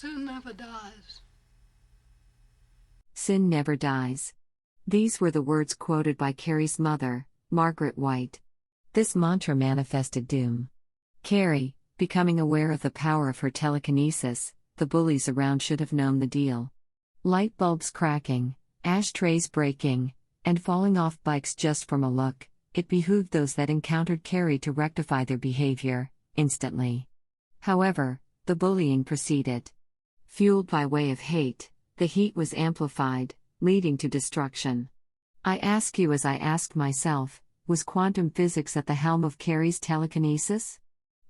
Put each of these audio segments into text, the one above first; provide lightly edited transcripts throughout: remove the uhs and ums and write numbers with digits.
Sin never dies. Sin never dies. These were the words quoted by Carrie's mother, Margaret White. This mantra manifested doom. Carrie, becoming aware of the power of her telekinesis, the bullies around should have known the deal. Light bulbs cracking, ashtrays breaking, and falling off bikes just from a look, it behooved those that encountered Carrie to rectify their behavior, instantly. However, the bullying proceeded. Fueled by way of hate, the heat was amplified, leading to destruction. I ask you as I asked myself, was quantum physics at the helm of Carrie's telekinesis?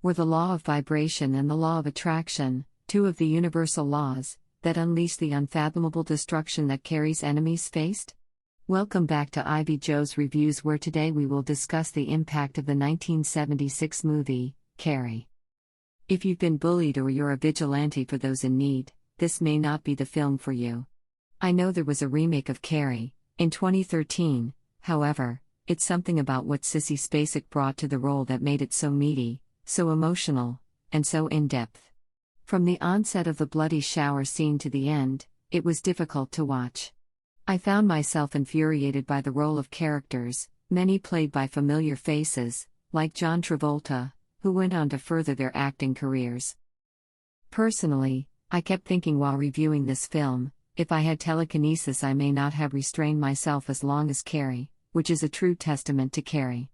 Were the law of vibration and the law of attraction, two of the universal laws, that unleashed the unfathomable destruction that Carrie's enemies faced? Welcome back to Ivy Joe's Reviews, where today we will discuss the impact of the 1976 movie, Carrie. If you've been bullied or you're a vigilante for those in need, this may not be the film for you. I know there was a remake of Carrie, in 2013, however, it's something about what Sissy Spacek brought to the role that made it so meaty, so emotional, and so in-depth. From the onset of the bloody shower scene to the end, it was difficult to watch. I found myself infuriated by the role of characters, many played by familiar faces, like John Travolta, who went on to further their acting careers. Personally, I kept thinking while reviewing this film, if I had telekinesis I may not have restrained myself as long as Carrie, which is a true testament to Carrie.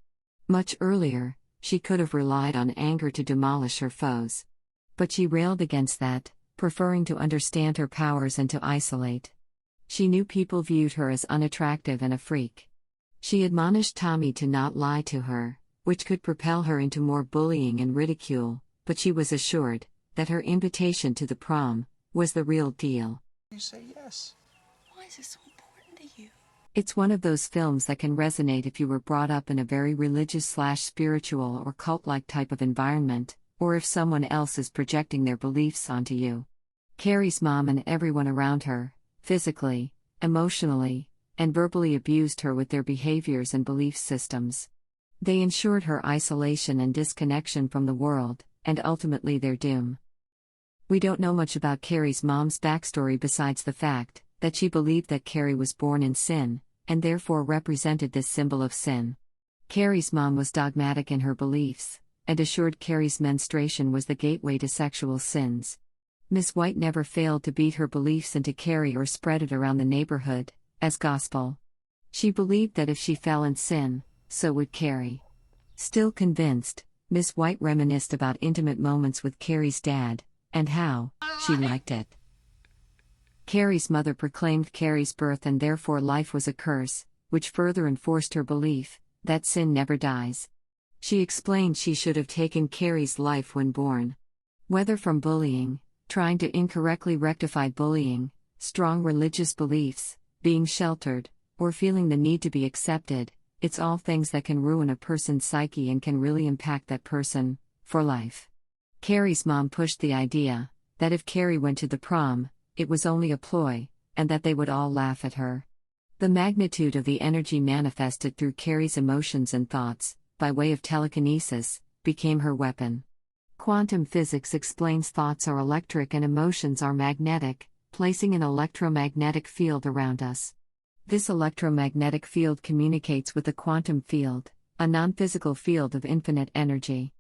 Much earlier, she could have relied on anger to demolish her foes. But she railed against that, preferring to understand her powers and to isolate. She knew people viewed her as unattractive and a freak. She admonished Tommy to not lie to her, which could propel her into more bullying and ridicule, but she was assured that her invitation to the prom was the real deal. You say yes. Why is this so important to you? It's one of those films that can resonate if you were brought up in a very religious/spiritual or cult-like type of environment, or if someone else is projecting their beliefs onto you. Carrie's mom and everyone around her, physically, emotionally, and verbally abused her with their behaviors and belief systems. They ensured her isolation and disconnection from the world, and ultimately their doom. We don't know much about Carrie's mom's backstory besides the fact that she believed that Carrie was born in sin, and therefore represented this symbol of sin. Carrie's mom was dogmatic in her beliefs, and assured Carrie's menstruation was the gateway to sexual sins. Miss White never failed to beat her beliefs into Carrie or spread it around the neighborhood, as gospel. She believed that if she fell in sin, so would Carrie. Still convinced, Miss White reminisced about intimate moments with Carrie's dad, and how she liked it. Carrie's mother proclaimed Carrie's birth and therefore life was a curse, which further enforced her belief that sin never dies. She explained she should have taken Carrie's life when born. Whether from bullying, trying to incorrectly rectify bullying, strong religious beliefs, being sheltered, or feeling the need to be accepted, it's all things that can ruin a person's psyche and can really impact that person, for life. Carrie's mom pushed the idea that if Carrie went to the prom, it was only a ploy, and that they would all laugh at her. The magnitude of the energy manifested through Carrie's emotions and thoughts, by way of telekinesis, became her weapon. Quantum physics explains thoughts are electric and emotions are magnetic, placing an electromagnetic field around us. This electromagnetic field communicates with the quantum field, a non-physical field of infinite energy.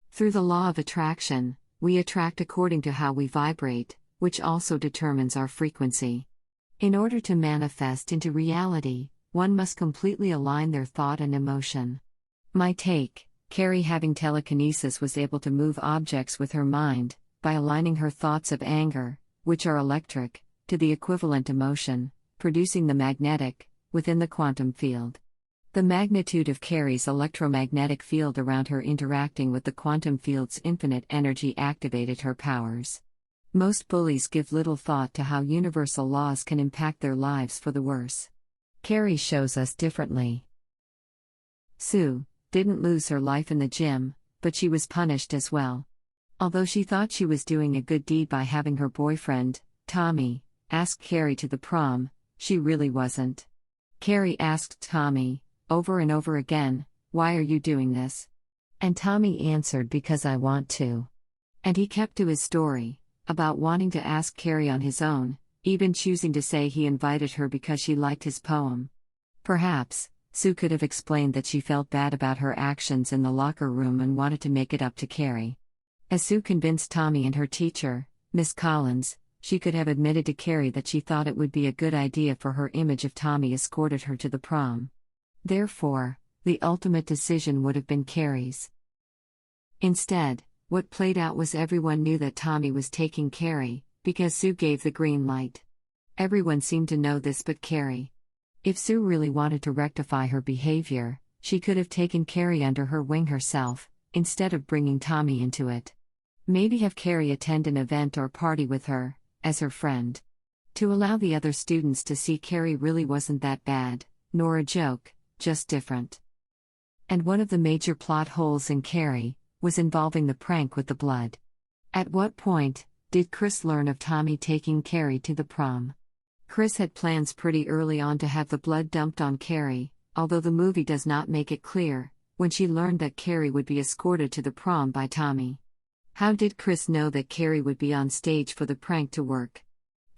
Through the law of attraction, we attract according to how we vibrate, which also determines our frequency. In order to manifest into reality, one must completely align their thought and emotion. My take: Carrie, having telekinesis, was able to move objects with her mind, by aligning her thoughts of anger, which are electric, to the equivalent emotion, producing the magnetic, within the quantum field. The magnitude of Carrie's electromagnetic field around her interacting with the quantum field's infinite energy activated her powers. Most bullies give little thought to how universal laws can impact their lives for the worse. Carrie shows us differently. Sue didn't lose her life in the gym, but she was punished as well. Although she thought she was doing a good deed by having her boyfriend, Tommy, ask Carrie to the prom, she really wasn't. Carrie asked Tommy, over and over again, "Why are you doing this?" And Tommy answered, "Because I want to." And he kept to his story, about wanting to ask Carrie on his own, even choosing to say he invited her because she liked his poem. Perhaps, Sue could have explained that she felt bad about her actions in the locker room and wanted to make it up to Carrie. As Sue convinced Tommy and her teacher, Miss Collins, she could have admitted to Carrie that she thought it would be a good idea for her image if Tommy escorted her to the prom. Therefore, the ultimate decision would have been Carrie's. Instead, what played out was everyone knew that Tommy was taking Carrie, because Sue gave the green light. Everyone seemed to know this but Carrie. If Sue really wanted to rectify her behavior, she could have taken Carrie under her wing herself, instead of bringing Tommy into it. Maybe have Carrie attend an event or party with her, as her friend. To allow the other students to see Carrie really wasn't that bad, nor a joke, just different. And one of the major plot holes in Carrie was involving the prank with the blood. At what point did Chris learn of Tommy taking Carrie to the prom? Chris had plans pretty early on to have the blood dumped on Carrie, although the movie does not make it clear, when she learned that Carrie would be escorted to the prom by Tommy. How did Chris know that Carrie would be on stage for the prank to work?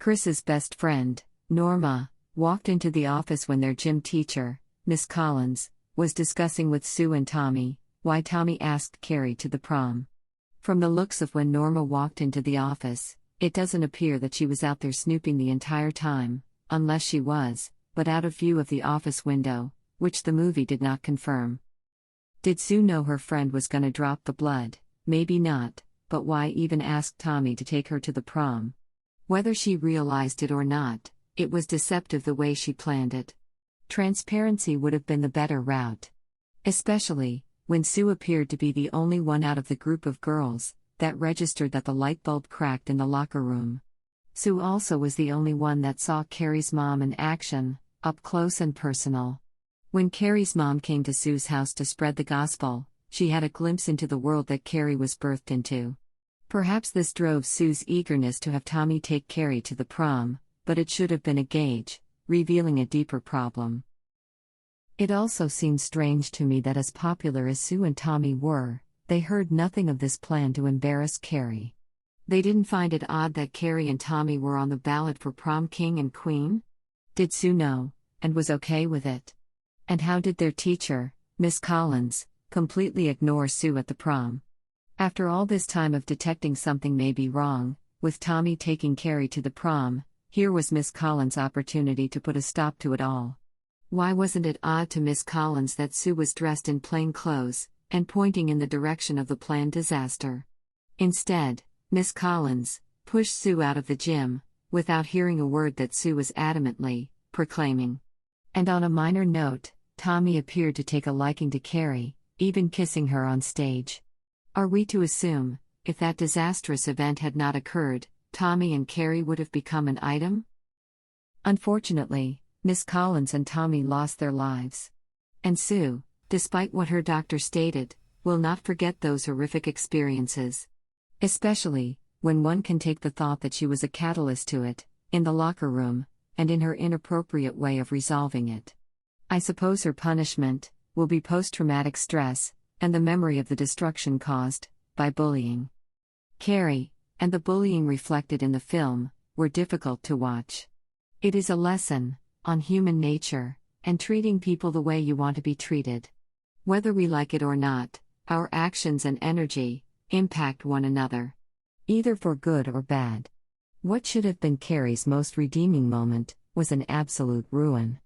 Chris's best friend, Norma, walked into the office when their gym teacher, Miss Collins, was discussing with Sue and Tommy why Tommy asked Carrie to the prom. From the looks of when Norma walked into the office, it doesn't appear that she was out there snooping the entire time, unless she was, but out of view of the office window, which the movie did not confirm. Did Sue know her friend was gonna drop the blood? Maybe not, but why even ask Tommy to take her to the prom? Whether she realized it or not, it was deceptive the way she planned it. Transparency would have been the better route. Especially, when Sue appeared to be the only one out of the group of girls that registered that the light bulb cracked in the locker room. Sue also was the only one that saw Carrie's mom in action, up close and personal. When Carrie's mom came to Sue's house to spread the gospel, she had a glimpse into the world that Carrie was birthed into. Perhaps this drove Sue's eagerness to have Tommy take Carrie to the prom, but it should have been a gauge, revealing a deeper problem. It also seems strange to me that as popular as Sue and Tommy were, they heard nothing of this plan to embarrass Carrie. They didn't find it odd that Carrie and Tommy were on the ballot for prom king and queen? Did Sue know, and was okay with it? And how did their teacher, Miss Collins, completely ignore Sue at the prom? After all this time of detecting something may be wrong, with Tommy taking Carrie to the prom, here was Miss Collins' opportunity to put a stop to it all. Why wasn't it odd to Miss Collins that Sue was dressed in plain clothes, and pointing in the direction of the planned disaster? Instead, Miss Collins pushed Sue out of the gym, without hearing a word that Sue was adamantly proclaiming. And on a minor note, Tommy appeared to take a liking to Carrie, even kissing her on stage. Are we to assume, if that disastrous event had not occurred, Tommy and Carrie would have become an item? Unfortunately, Miss Collins and Tommy lost their lives. And Sue, despite what her doctor stated, will not forget those horrific experiences. Especially, when one can take the thought that she was a catalyst to it, in the locker room, and in her inappropriate way of resolving it. I suppose her punishment will be post-traumatic stress, and the memory of the destruction caused by bullying. Carrie, and the bullying reflected in the film, were difficult to watch. It is a lesson on human nature, and treating people the way you want to be treated. Whether we like it or not, our actions and energy impact one another, either for good or bad. What should have been Carrie's most redeeming moment was an absolute ruin.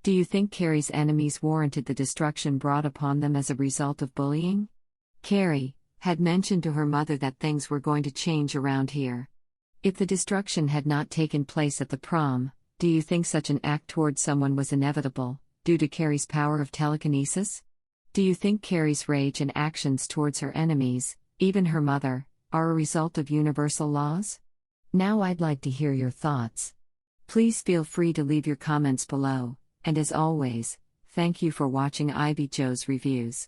Do you think Carrie's enemies warranted the destruction brought upon them as a result of bullying? Carrie had mentioned to her mother that things were going to change around here. If the destruction had not taken place at the prom, do you think such an act toward someone was inevitable, due to Carrie's power of telekinesis? Do you think Carrie's rage and actions towards her enemies, even her mother, are a result of universal laws? Now I'd like to hear your thoughts. Please feel free to leave your comments below, and as always, thank you for watching Ivy Joe's Reviews.